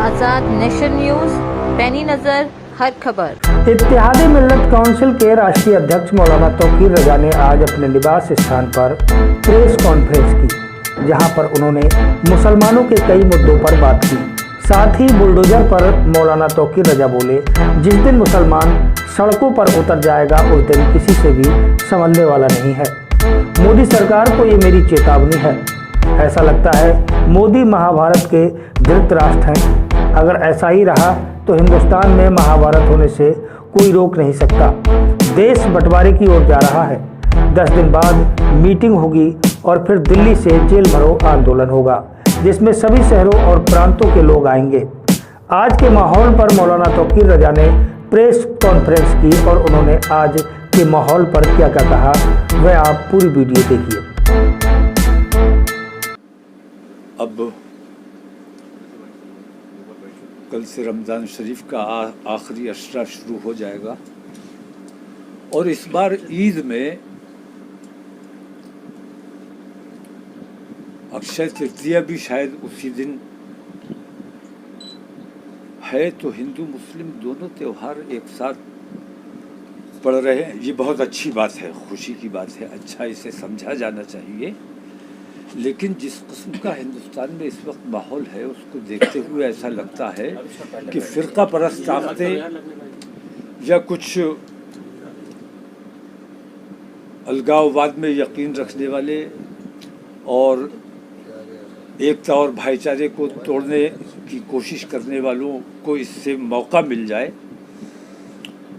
आजाद nation news, पैनी नजर हर खबर। इत्तेहाद मिल्लत काउंसिल के राष्ट्रीय अध्यक्ष मौलाना तौकीर रजा ने आज अपने निवास स्थान पर प्रेस कॉन्फ्रेंस की, जहां पर उन्होंने मुसलमानों के कई मुद्दों पर बात की। साथ ही बुलडोजर पर मौलाना तौकीर रजा बोले, जिस दिन मुसलमान सड़कों पर उतर जाएगा उस दिन किसी से भी संभलने वाला नहीं है। मोदी सरकार को ये मेरी चेतावनी है। ऐसा लगता है मोदी महाभारत के धृतराष्ट्र हैं। अगर ऐसा ही रहा तो हिंदुस्तान में महाभारत होने से कोई रोक नहीं सकता। देश बंटवारे की ओर जा रहा है। 10 दिन बाद मीटिंग होगी और फिर दिल्ली से जेल भरो आंदोलन होगा, जिसमें सभी शहरों और प्रांतों के लोग आएंगे। आज के माहौल पर मौलाना तौकीर रजा ने प्रेस कॉन्फ्रेंस की और उन्होंने आज के माहौल पर क्या क्या कहा, वह आप पूरी वीडियो देखिए। अब कल से रमज़ान शरीफ का आखिरी अशरा शुरू हो जाएगा और इस बार ईद में अक्षय तृतीया भी शायद उसी दिन है, तो हिंदू मुस्लिम दोनों त्यौहार एक साथ पड़ रहे हैं। ये बहुत अच्छी बात है, खुशी की बात है, अच्छा इसे समझा जाना चाहिए। लेकिन जिस किस्म का हिंदुस्तान में इस वक्त माहौल है, उसको देखते हुए ऐसा लगता है कि फ़िरका परस्त ताकतें या कुछ अलगाववाद में यकीन रखने वाले और एकता और भाईचारे को तोड़ने की कोशिश करने वालों को इससे मौका मिल जाए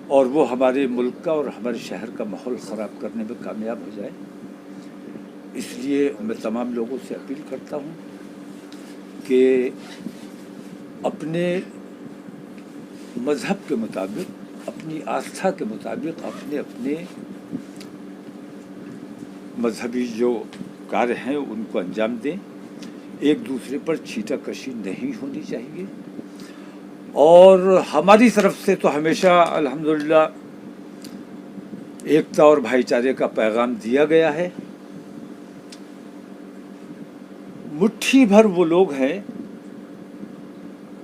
और वो हमारे मुल्क का और हमारे शहर का माहौल ख़राब करने में कामयाब हो जाए। इसलिए मैं तमाम लोगों से अपील करता हूँ कि अपने मज़हब के मुताबिक, अपनी आस्था के मुताबिक अपने अपने मजहबी जो कार्य हैं उनको अंजाम दें। एक दूसरे पर छीटाकशी नहीं होनी चाहिए और हमारी तरफ से तो हमेशा अल्हम्दुलिल्लाह एकता और भाईचारे का पैगाम दिया गया है। मुट्ठी भर वो लोग हैं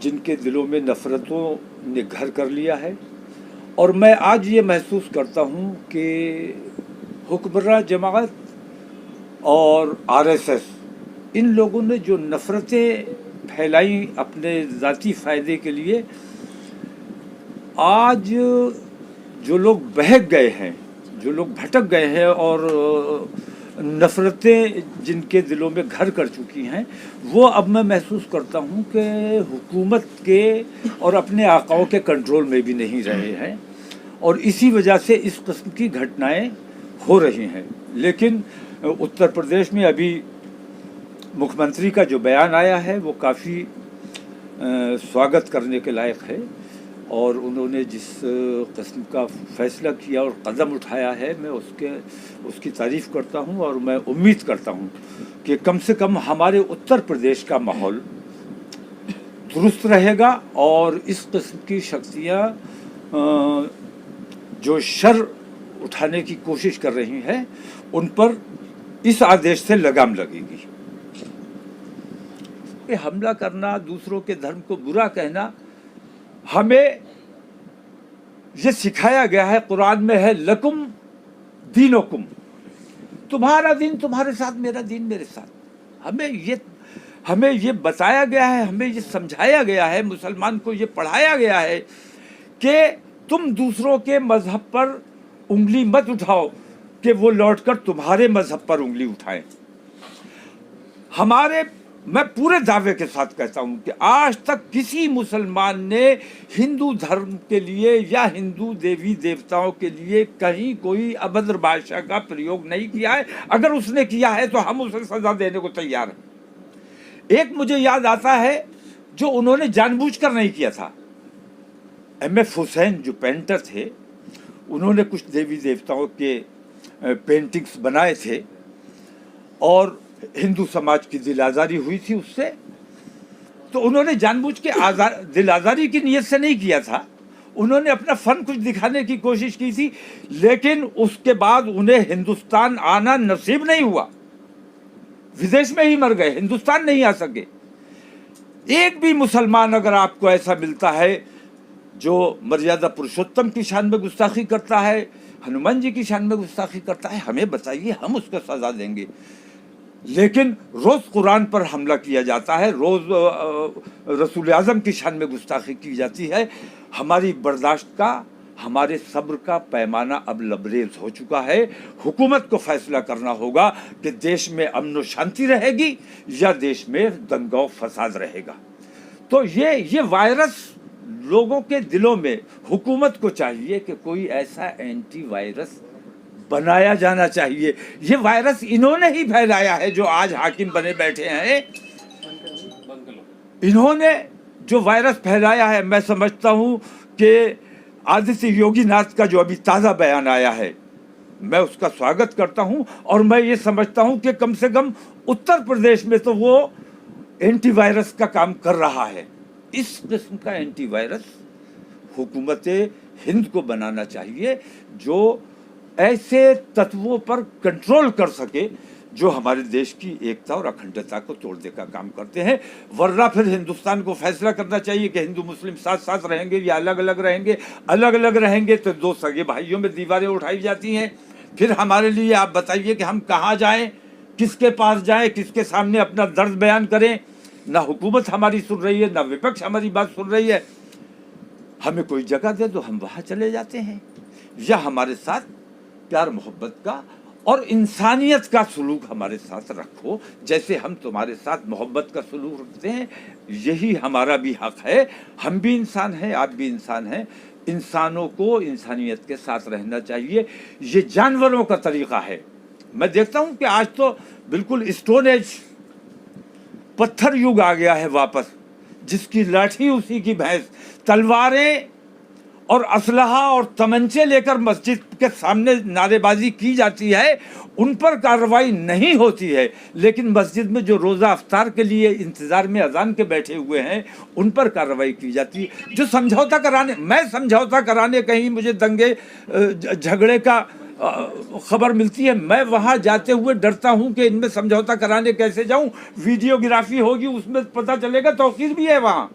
जिनके दिलों में नफ़रतों ने घर कर लिया है और मैं आज ये महसूस करता हूँ कि हुक्मरान जमात और आरएसएस, इन लोगों ने जो नफ़रतें फैलाई अपने ज़ाती फ़ायदे के लिए, आज जो लोग बहक गए हैं, जो लोग भटक गए हैं और नफ़रतें जिनके दिलों में घर कर चुकी हैं, वो अब मैं महसूस करता हूँ कि हुकूमत के और अपने आकाओं के कंट्रोल में भी नहीं रहे हैं और इसी वजह से इस किस्म की घटनाएं हो रही हैं। लेकिन उत्तर प्रदेश में अभी मुख्यमंत्री का जो बयान आया है वो काफ़ी स्वागत करने के लायक है और उन्होंने जिस किस्म का फ़ैसला किया और कदम उठाया है, मैं उसकी तारीफ़ करता हूं और मैं उम्मीद करता हूं कि कम से कम हमारे उत्तर प्रदेश का माहौल दुरुस्त रहेगा और इस किस्म की शक्तियां जो शर उठाने की कोशिश कर रही हैं उन पर इस आदेश से लगाम लगेगी। ये हमला करना, दूसरों के धर्म को बुरा कहना, हमें ये सिखाया गया है, कुरान में है लकुम दीनुकुम, तुम्हारा दिन तुम्हारे साथ, मेरा दिन मेरे साथ। हमें ये बताया गया है, हमें ये समझाया गया है, मुसलमान को ये पढ़ाया गया है कि तुम दूसरों के मजहब पर उंगली मत उठाओ कि वो लौटकर तुम्हारे मजहब पर उंगली उठाएं। मैं पूरे दावे के साथ कहता हूं कि आज तक किसी मुसलमान ने हिंदू धर्म के लिए या हिंदू देवी देवताओं के लिए कहीं कोई अभद्र भाषा का प्रयोग नहीं किया है। अगर उसने किया है तो हम उसे सजा देने को तैयार हैं। एक मुझे याद आता है जो उन्होंने जानबूझकर नहीं किया था। एम.एफ. हुसैन जो पेंटर थे, उन्होंने कुछ देवी देवताओं के पेंटिंग्स बनाए थे और हिंदू समाज की दिल आज़ारी हुई थी उससे, तो उन्होंने जानबूझ के दिल आज़ारी की नीयत से नहीं किया था। उन्होंने अपना फ़न कुछ दिखाने की कोशिश की थी, लेकिन उसके बाद उन्हें हिंदुस्तान आना नसीब नहीं हुआ, विदेश में ही मर गए, हिंदुस्तान नहीं आ सके। एक भी मुसलमान अगर आपको ऐसा मिलता है जो मर्यादा पुरुषोत्तम की शान में गुस्ताखी करता है, हनुमान जी की शान में गुस्ताखी करता है, हमें बताइए, हम उसको सजा देंगे। लेकिन रोज़ कुरान पर हमला किया जाता है, रोज़ रसूल आज़म की शान में गुस्ताखी की जाती है। हमारी बर्दाश्त का, हमारे सब्र का पैमाना अब लबरेज हो चुका है। हुकूमत को फैसला करना होगा कि देश में अमन व शांति रहेगी या देश में दंगा फसाद रहेगा। तो ये वायरस लोगों के दिलों में, हुकूमत को चाहिए कि कोई ऐसा एंटी वायरस बनाया जाना चाहिए। ये वायरस इन्होंने ही फैलाया है जो आज हाकिम बने बैठे हैं। इन्होंने जो वायरस फैलाया है, मैं समझता हूँ कि आदित्य योगी नाथ का जो अभी ताज़ा बयान आया है, मैं उसका स्वागत करता हूँ। और मैं ये समझता हूँ कि कम से कम उत्तर प्रदेश में तो वो एंटी वायरस का काम कर रहा है। इस किस्म का एंटी वायरस हुकूमत हिंद को बनाना चाहिए जो ऐसे तत्वों पर कंट्रोल कर सके जो हमारे देश की एकता और अखंडता को तोड़ने का काम करते हैं। वरना फिर हिंदुस्तान को फैसला करना चाहिए कि हिंदू मुस्लिम साथ साथ रहेंगे या अलग अलग रहेंगे। अलग अलग रहेंगे तो दो सगे भाइयों में दीवारें उठाई जाती हैं। फिर हमारे लिए आप बताइए कि हम कहाँ जाएं, किसके पास जाएं, किसके सामने अपना दर्द बयान करें। ना हुकूमत हमारी सुन रही है, ना विपक्ष हमारी बात सुन रही है। हमें कोई जगह दे दो, हम वहाँ चले जाते हैं। या हमारे साथ प्यार मोहब्बत का और इंसानियत का सलूक हमारे साथ रखो, जैसे हम तुम्हारे साथ मोहब्बत का सलूक रखते हैं। यही हमारा भी हक है। हम भी इंसान हैं, आप भी इंसान हैं। इंसानों को इंसानियत के साथ रहना चाहिए। ये जानवरों का तरीक़ा है। मैं देखता हूँ कि आज तो बिल्कुल स्टोन एज, पत्थर युग आ गया है वापस। जिसकी लाठी उसी की भैंस। तलवारें और असलहा और तमंचे लेकर मस्जिद के सामने नारेबाजी की जाती है, उन पर कार्रवाई नहीं होती है। लेकिन मस्जिद में जो रोज़ा अफ्तार के लिए इंतज़ार में अजान के बैठे हुए हैं, उन पर कार्रवाई की जाती है। जो समझौता कराने, मैं समझौता कराने कहीं मुझे दंगे झगड़े का खबर मिलती है, मैं वहाँ जाते हुए डरता हूँ कि इनमें समझौता कराने कैसे जाऊँ। वीडियोग्राफी होगी, उसमें पता चलेगा तौकीर भी है वहाँ।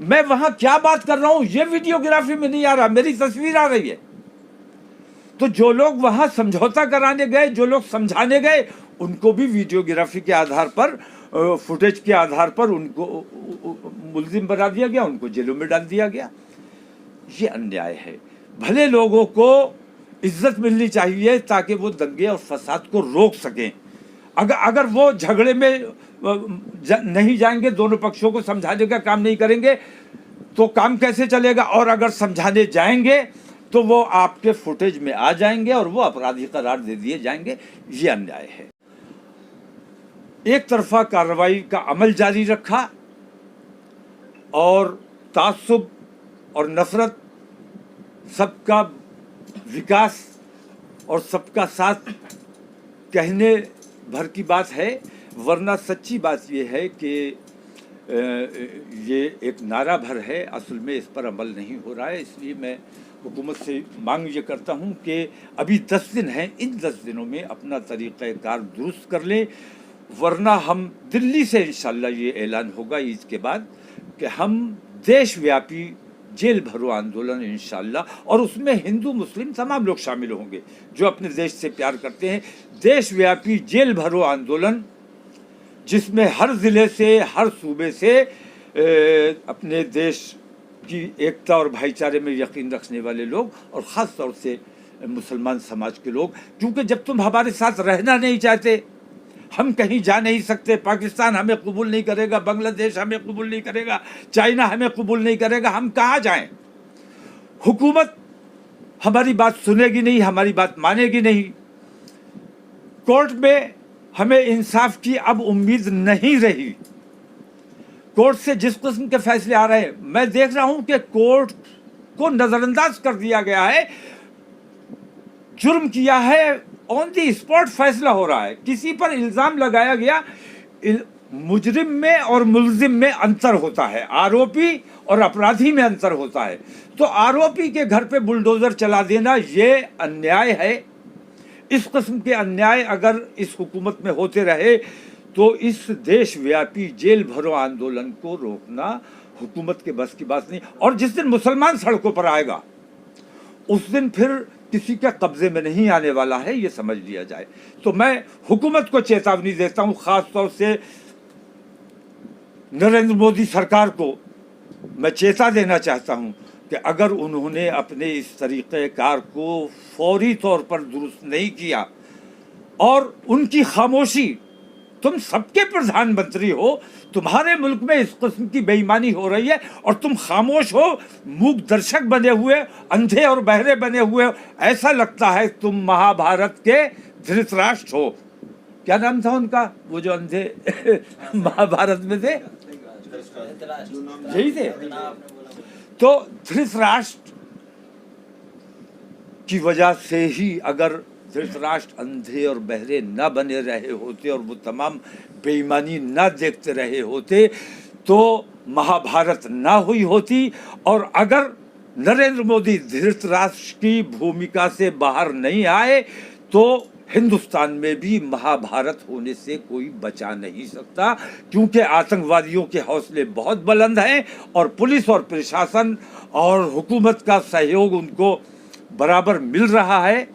मैं वहाँ क्या बात कर रहा हूँ ये वीडियोग्राफी में नहीं आ रहा, मेरी तस्वीर आ रही है। तो जो लोग वहाँ समझौता कराने गए, जो लोग समझाने गए, उनको भी वीडियोग्राफी के आधार पर, फुटेज के आधार पर उनको मुल्जिम बना दिया गया, उनको जेलों में डाल दिया गया। ये अन्याय है। भले लोगों को इज्जत मिलनी चाहिए ताकि वो दंगे और फसाद को रोक सकें। अगर वो झगड़े में नहीं जाएंगे, दोनों पक्षों को समझाने का काम नहीं करेंगे, तो काम कैसे चलेगा। और अगर समझाने जाएंगे तो वो आपके फुटेज में आ जाएंगे और वो अपराधी करार दे दिए जाएंगे। ये अन्याय है। एक तरफा कार्रवाई का अमल जारी रखा और तासुब और नफरत, सबका विकास और सबका साथ कहने भर की बात है। वरना सच्ची बात यह है कि ये एक नारा भर है, असल में इस पर अमल नहीं हो रहा है। इसलिए मैं हुकूमत से मांग ये करता हूँ कि अभी 10 दिन हैं, इन 10 दिनों में अपना तरीक़ाकार दुरुस्त कर लें। वरना हम दिल्ली से इंशाल्लाह ये ऐलान होगा ईद के बाद कि हम देशव्यापी जेल भरो आंदोलन इंशाल्लाह, और उसमें हिंदू मुस्लिम तमाम लोग शामिल होंगे जो अपने देश से प्यार करते हैं। देशव्यापी जेल भरो आंदोलन जिसमें हर ज़िले से, हर सूबे से अपने देश की एकता और भाईचारे में यकीन रखने वाले लोग, और ख़ास तौर से मुसलमान समाज के लोग। क्योंकि जब तुम हमारे साथ रहना नहीं चाहते, हम कहीं जा नहीं सकते, पाकिस्तान हमें कबूल नहीं करेगा, बांग्लादेश हमें कबूल नहीं करेगा, चाइना हमें कबूल नहीं करेगा, हम कहाँ जाएं। हुकूमत हमारी बात सुनेगी नहीं, हमारी बात मानेगी नहीं। कोर्ट में हमें इंसाफ की अब उम्मीद नहीं रही। कोर्ट से जिस किस्म के फैसले आ रहे हैं, मैं देख रहा हूं कि कोर्ट को नज़रअंदाज कर दिया गया है। जुर्म किया है, ऑन दी स्पॉट फैसला हो रहा है। किसी पर इल्ज़ाम लगाया गया, मुजरिम में और मुल्जिम में अंतर होता है, आरोपी और अपराधी में अंतर होता है। तो आरोपी के घर पे बुलडोज़र चला देना ये अन्याय है। इस किस्म के अन्याय अगर इस हुकूमत में होते रहे तो इस देशव्यापी जेल भरो आंदोलन को रोकना हुकूमत के बस की बात नहीं। और जिस दिन मुसलमान सड़कों पर आएगा उस दिन फिर किसी के कब्जे में नहीं आने वाला है, ये समझ लिया जाए। तो मैं हुकूमत को चेतावनी देता हूँ, खास तौर से नरेंद्र मोदी सरकार को मैं चेता देना चाहता हूँ कि अगर उन्होंने अपने इस तरीक़ेकार को फौरी तौर पर दुरुस्त नहीं किया और उनकी खामोशी, तुम सबके प्रधानमंत्री हो, तुम्हारे मुल्क में इस किस्म की बेईमानी हो रही है और तुम खामोश हो, मूक दर्शक बने हुए, अंधे और बहरे बने हुए, ऐसा लगता है तुम महाभारत के धृतराष्ट्र हो। क्या नाम था उनका, वो जो अंधे महाभारत में थे, यही थे। तो धृतराष्ट्र की वजह से ही अगर धृतराष्ट्र अंधे और बहरे न बने रहे होते और वो तमाम बेईमानी न देखते रहे होते तो महाभारत ना हुई होती। और अगर नरेंद्र मोदी धृतराष्ट्र की भूमिका से बाहर नहीं आए तो हिंदुस्तान में भी महाभारत होने से कोई बचा नहीं सकता, क्योंकि आतंकवादियों के हौसले बहुत बुलंद हैं और पुलिस और प्रशासन और हुकूमत का सहयोग उनको बराबर मिल रहा है।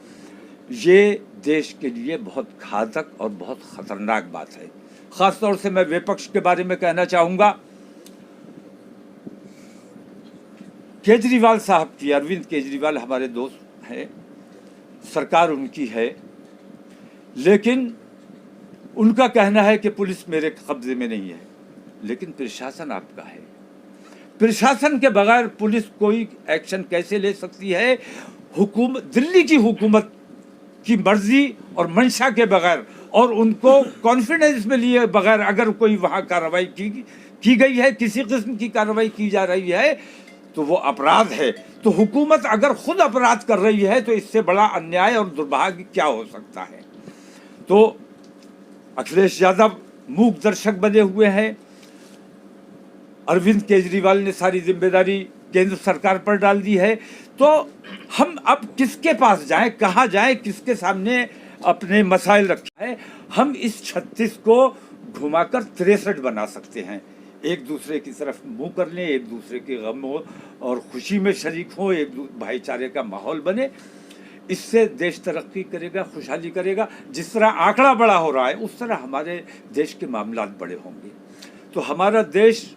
ये देश के लिए बहुत घातक और बहुत ख़तरनाक बात है। ख़ास तौर से मैं विपक्ष के बारे में कहना चाहूँगा, केजरीवाल साहब की, अरविंद केजरीवाल हमारे दोस्त हैं, सरकार उनकी है, लेकिन उनका कहना है कि पुलिस मेरे कब्जे में नहीं है, लेकिन प्रशासन आपका है। प्रशासन के बगैर पुलिस कोई एक्शन कैसे ले सकती है? हुकूमत, दिल्ली की हुकूमत की मर्जी और मंशा के बगैर और उनको कॉन्फिडेंस में लिए बगैर अगर कोई वहाँ कार्रवाई की गई है, किसी किस्म की कार्रवाई की जा रही है, तो वो अपराध है। तो हुकूमत अगर खुद अपराध कर रही है तो इससे बड़ा अन्याय और दुर्भाग्य क्या हो सकता है? तो अखिलेश यादव मूक दर्शक बने हुए हैं, अरविंद केजरीवाल ने सारी जिम्मेदारी केंद्र सरकार पर डाल दी है। तो हम अब किसके पास जाएं, कहाँ जाएं, किसके सामने अपने मसाइल रखे हैं? हम इस 36 को घुमाकर 63 बना सकते हैं। एक दूसरे की तरफ मुंह कर लें, एक दूसरे के गम हो और खुशी में शरीक हो, एक भाईचारे का माहौल बने। इससे देश तरक्की करेगा, खुशहाली करेगा। जिस तरह आंकड़ा बड़ा हो रहा है उस तरह हमारे देश के मामलात बड़े होंगे। तो हमारा देश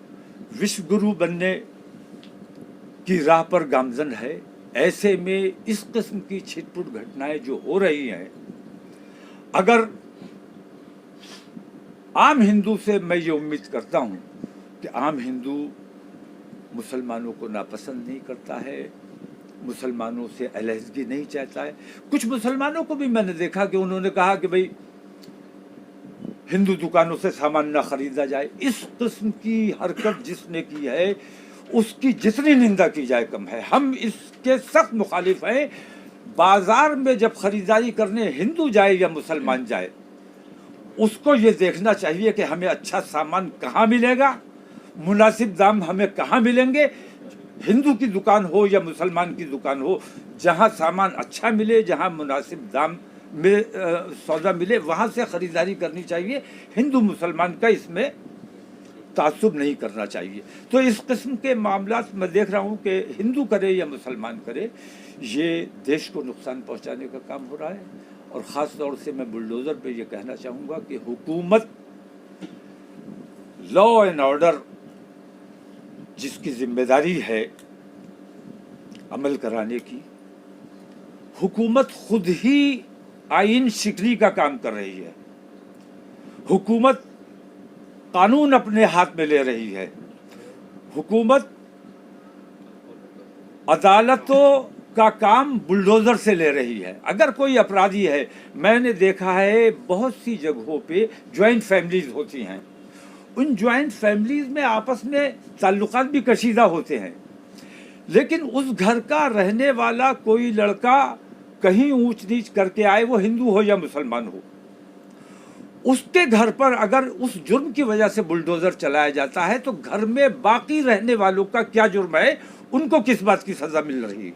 विश्व गुरु बनने की राह पर गामजन है। ऐसे में इस किस्म की छिटपुट घटनाएं जो हो रही हैं, अगर आम हिंदू से मैं ये उम्मीद करता हूँ कि आम हिंदू मुसलमानों को नापसंद नहीं करता है, मुसलमानों से अलहदगी नहीं चाहता है। कुछ मुसलमानों को भी मैंने देखा कि उन्होंने कहा कि भाई हिंदू दुकानों से सामान ना खरीदा जाए। इस किस्म की हरकत जिसने की है उसकी जितनी निंदा की जाए कम है। हम इसके सख्त मुखालिफ हैं। बाजार में जब खरीदारी करने हिंदू जाए या मुसलमान जाए, उसको ये देखना चाहिए कि हमें अच्छा सामान कहाँ मिलेगा, मुनासिब दाम हमें कहाँ मिलेंगे। हिंदू की दुकान हो या मुसलमान की दुकान हो, जहाँ सामान अच्छा मिले, जहाँ मुनासिब दाम में सौदा मिले, वहाँ से ख़रीदारी करनी चाहिए। हिंदू मुसलमान का इसमें तासुब नहीं करना चाहिए। तो इस किस्म के मामलात मैं देख रहा हूँ कि हिंदू करे या मुसलमान करे, ये देश को नुकसान पहुँचाने का काम हो रहा है। और ख़ास तौर से मैं बुलडोज़र पे ये कहना चाहूँगा कि हुकूमत लॉ एंड ऑर्डर जिसकी जिम्मेदारी है अमल कराने की, हुकूमत खुद ही आइन शिकनी का काम कर रही है। हुकूमत कानून अपने हाथ में ले रही है। हुकूमत अदालतों का काम बुलडोज़र से ले रही है। अगर कोई अपराधी है, मैंने देखा है बहुत सी जगहों पे जॉइंट फैमिलीज होती हैं, उन जॉइंट फैमिलीज में आपस में ताल्लुकात भी कशीदा होते हैं, लेकिन उस घर का रहने वाला कोई लड़का कहीं ऊंच नीच करके आए, वो हिंदू हो या मुसलमान हो, उसके घर पर अगर उस जुर्म की वजह से बुलडोज़र चलाया जाता है तो घर में बाकी रहने वालों का क्या जुर्म है, उनको किस बात की सज़ा मिल रही है।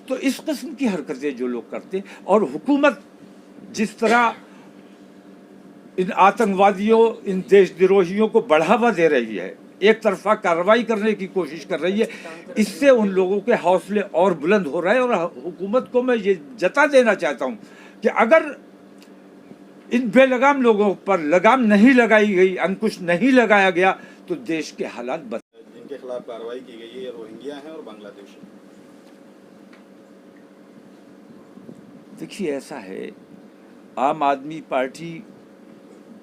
तो इस किस्म की हरकतें जो लोग करते हैं, और हुकूमत जिस तरह इन आतंकवादियों, इन देशद्रोहियों को बढ़ावा दे रही है, एक तरफा कार्रवाई करने की कोशिश कर रही है। इससे उन लोगों के हौसले और बुलंद हो रहे हैं। और हुकूमत को मैं ये जता देना चाहता हूँ कि अगर इन बेलगाम लोगों पर लगाम नहीं लगाई गई, अंकुश नहीं लगाया गया, तो देश के हालात जिनके खिलाफ कार्रवाई की गई है, ये रोहिंग्या हैं और बांग्लादेशी। देखिए, ऐसा है, आम आदमी पार्टी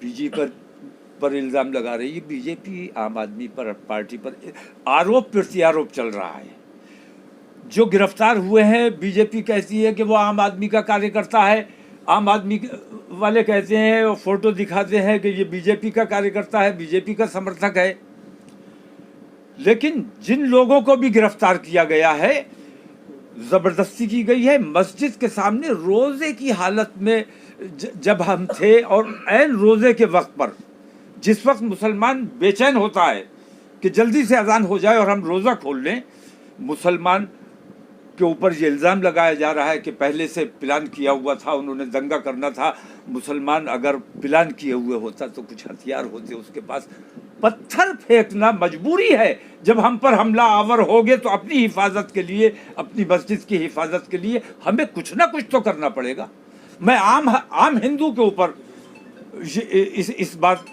बीजेपी पर इल्ज़ाम लगा रही है। बीजेपी आम आदमी पर पार्टी पर आरोप प्रत्यारोप चल रहा है। जो गिरफ्तार हुए हैं, बीजेपी कहती है कि वो आम आदमी का कार्यकर्ता है, आम आदमी वाले कहते हैं और फोटो दिखाते हैं कि ये बीजेपी का कार्यकर्ता है, बीजेपी का समर्थक है। लेकिन जिन लोगों को भी गिरफ्तार किया गया है, ज़बरदस्ती की गई है। मस्जिद के सामने रोज़े की हालत में जब हम थे, और ऐन रोज़े के वक्त पर, जिस वक्त मुसलमान बेचैन होता है कि जल्दी से अजान हो जाए और हम रोज़ा खोल लें, मुसलमान के ऊपर ये इल्ज़ाम लगाया जा रहा है कि पहले से प्लान किया हुआ था, उन्होंने दंगा करना था। मुसलमान अगर प्लान किए हुए होता तो कुछ हथियार होते उसके पास। पत्थर फेंकना मजबूरी है। जब हम पर हमला आवर होगे तो अपनी हिफाजत के लिए, अपनी मस्जिद की हिफाजत के लिए हमें कुछ ना कुछ तो करना पड़ेगा। मैं आम हिंदू के ऊपर इस बात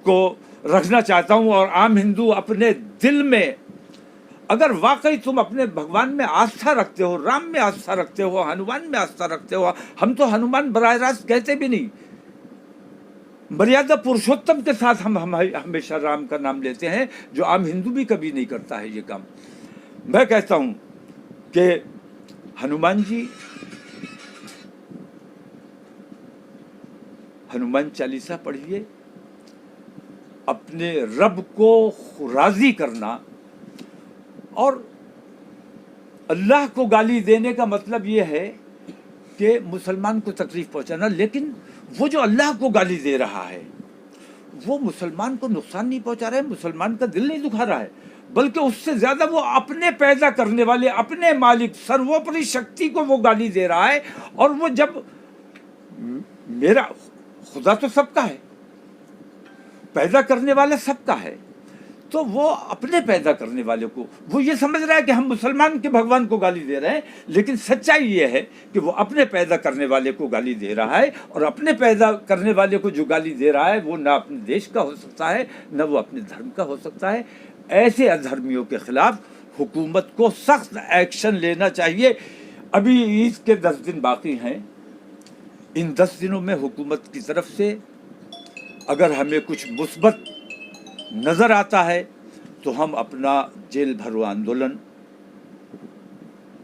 को रखना चाहता हूँ। और आम हिंदू अपने दिल में, अगर वाकई तुम अपने भगवान में आस्था रखते हो, राम में आस्था रखते हो, हनुमान में आस्था रखते हो, हम तो हनुमान बराह रास्त कहते भी नहीं, मर्यादा पुरुषोत्तम के साथ हम हमेशा राम का नाम लेते हैं, जो आम हिंदू भी कभी नहीं करता है ये काम। मैं कहता हूँ कि हनुमान जी, हनुमान चालीसा पढ़िए। अपने रब को राजी करना और अल्लाह को गाली देने का मतलब ये है कि मुसलमान को तकलीफ पहुंचाना। लेकिन वो जो अल्लाह को गाली दे रहा है, वो मुसलमान को नुकसान नहीं पहुंचा रहा है, मुसलमान का दिल नहीं दुखा रहा है, बल्कि उससे ज़्यादा वो अपने पैदा करने वाले, अपने मालिक, सर्वोपरि शक्ति को वो गाली दे रहा है। और वो जब, मेरा खुदा तो सबका है, पैदा करने वाला सबका है, तो वो अपने पैदा करने वाले को, वो ये समझ रहा है कि हम मुसलमान के भगवान को गाली दे रहे हैं। लेकिन सच्चाई ये है कि वो अपने पैदा करने वाले को गाली दे रहा है। और अपने पैदा करने वाले को जो गाली दे रहा है, वो ना अपने देश का हो सकता है, ना वो अपने धर्म का हो सकता है। ऐसे अधर्मियों के खिलाफ हुकूमत को सख्त एक्शन लेना चाहिए। अभी ईद के 10 दिन बाकी हैं। इन 10 दिनों में हुकूमत की तरफ से अगर हमें कुछ मुस्बत नज़र आता है तो हम अपना जेल भरो आंदोलन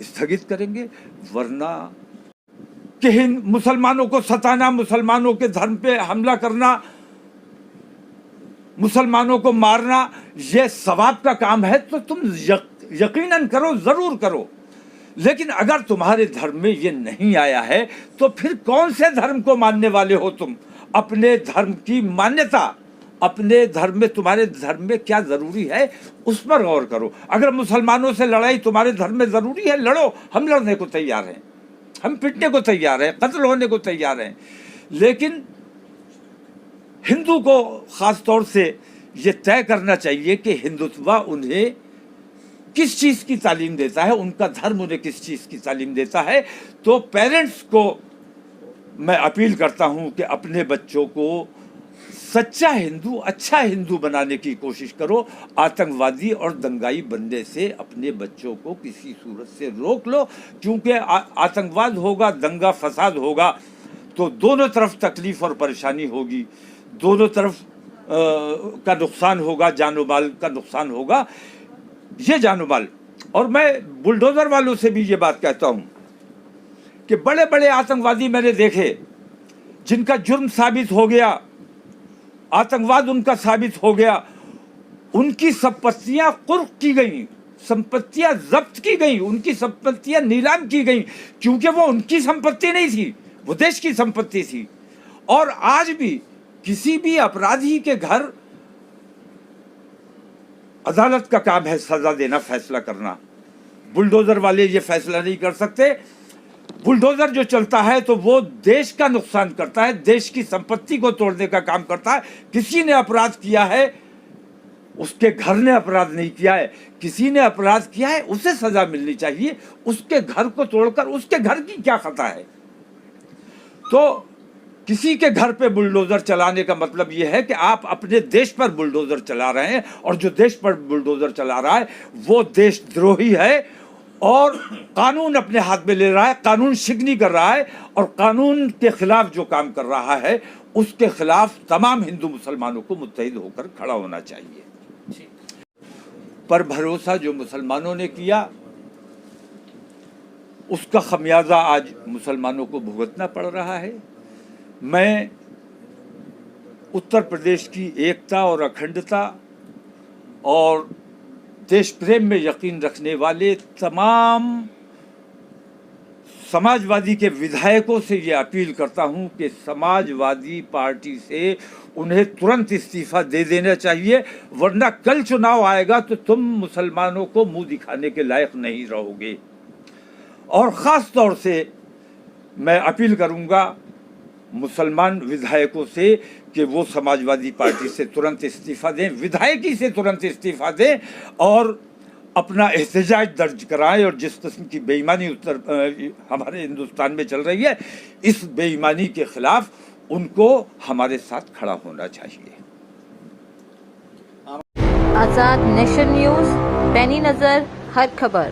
स्थगित करेंगे। वरना कि मुसलमानों को सताना, मुसलमानों के धर्म पे हमला करना, मुसलमानों को मारना, ये सवाब का काम है तो तुम यकीनन करो, ज़रूर करो। लेकिन अगर तुम्हारे धर्म में ये नहीं आया है तो फिर कौन से धर्म को मानने वाले हो तुम? अपने धर्म की मान्यता, अपने धर्म में, तुम्हारे धर्म में क्या ज़रूरी है उस पर गौर करो। अगर मुसलमानों से लड़ाई तुम्हारे धर्म में ज़रूरी है, लड़ो, हम लड़ने को तैयार हैं, हम पिटने को तैयार हैं, कत्ल होने को तैयार हैं। लेकिन हिंदू को ख़ास तौर से ये तय करना चाहिए कि हिंदुत्व उन्हें किस चीज़ की तालीम देता है, उनका धर्म उन्हें किस चीज़ की तालीम देता है। तो पेरेंट्स को मैं अपील करता हूँ कि अपने बच्चों को सच्चा हिंदू, अच्छा हिंदू बनाने की कोशिश करो। आतंकवादी और दंगाई बनने से अपने बच्चों को किसी सूरत से रोक लो, क्योंकि आतंकवाद होगा, दंगा फसाद होगा तो दोनों तरफ तकलीफ़ और परेशानी होगी, दोनों तरफ का नुकसान होगा, जानो माल का नुकसान होगा। ये जानो माल, और मैं बुलडोज़र वालों से भी ये बात कहता हूँ कि बड़े बड़े आतंकवादी मैंने देखे जिनका जुर्म साबित हो गया, आतंकवाद उनका साबित हो गया, उनकी संपत्तियां कुर्क की गई, संपत्तियां जब्त की गई, उनकी संपत्तियां नीलाम की गई, क्योंकि वो उनकी संपत्ति नहीं थी, वो देश की संपत्ति थी। और आज भी किसी भी अपराधी के घर अदालत का काम है सजा देना, फैसला करना। बुलडोजर वाले ये फैसला नहीं कर सकते। बुलडोजर जो चलता है तो वो देश का नुकसान करता है, देश की संपत्ति को तोड़ने का काम करता है। किसी ने अपराध किया है, उसके घर ने अपराध नहीं किया है, किसी ने अपराध किया है उसे सजा मिलनी चाहिए। उसके घर को तोड़कर उसके घर की क्या खता है? तो किसी के घर पे बुलडोजर चलाने का मतलब यह है कि आप अपने देश पर बुलडोजर चला रहे हैं, और जो देश पर बुलडोजर चला रहा है वो देशद्रोही है और कानून अपने हाथ में ले रहा है, कानून शिकनी कर रहा है, और कानून के खिलाफ जो काम कर रहा है उसके खिलाफ तमाम हिंदू मुसलमानों को मुत्तहिद होकर खड़ा होना चाहिए। पर भरोसा जो मुसलमानों ने किया उसका खमियाजा आज मुसलमानों को भुगतना पड़ रहा है। मैं उत्तर प्रदेश की एकता और अखंडता और देश प्रेम में यकीन रखने वाले तमाम समाजवादी के विधायकों से ये अपील करता हूं कि समाजवादी पार्टी से उन्हें तुरंत इस्तीफा दे देना चाहिए, वरना कल चुनाव आएगा तो तुम मुसलमानों को मुंह दिखाने के लायक नहीं रहोगे। और ख़ास तौर से मैं अपील करूंगा मुसलमान विधायकों से कि वो समाजवादी पार्टी से तुरंत इस्तीफा दें, विधायकी से तुरंत इस्तीफा दें और अपना एहतजाज दर्ज कराएं। और जिस किस्म की बेईमानी हमारे हिंदुस्तान में चल रही है, इस बेईमानी के खिलाफ उनको हमारे साथ खड़ा होना चाहिए। आजाद नेशन न्यूज़, पैनी नज़र, हर खबर।